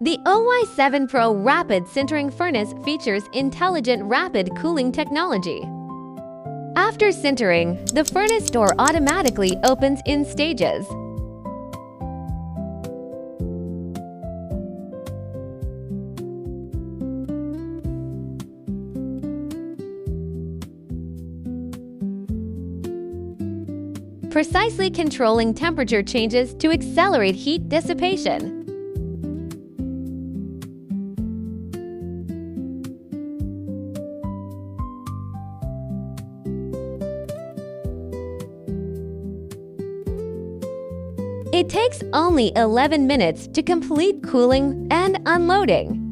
The OY7 PRO Rapid Sintering Furnace features intelligent rapid cooling technology. After sintering, the furnace door automatically opens in stages. Precisely controlling temperature changes to accelerate heat dissipation. It takes only 11 minutes to complete cooling and unloading.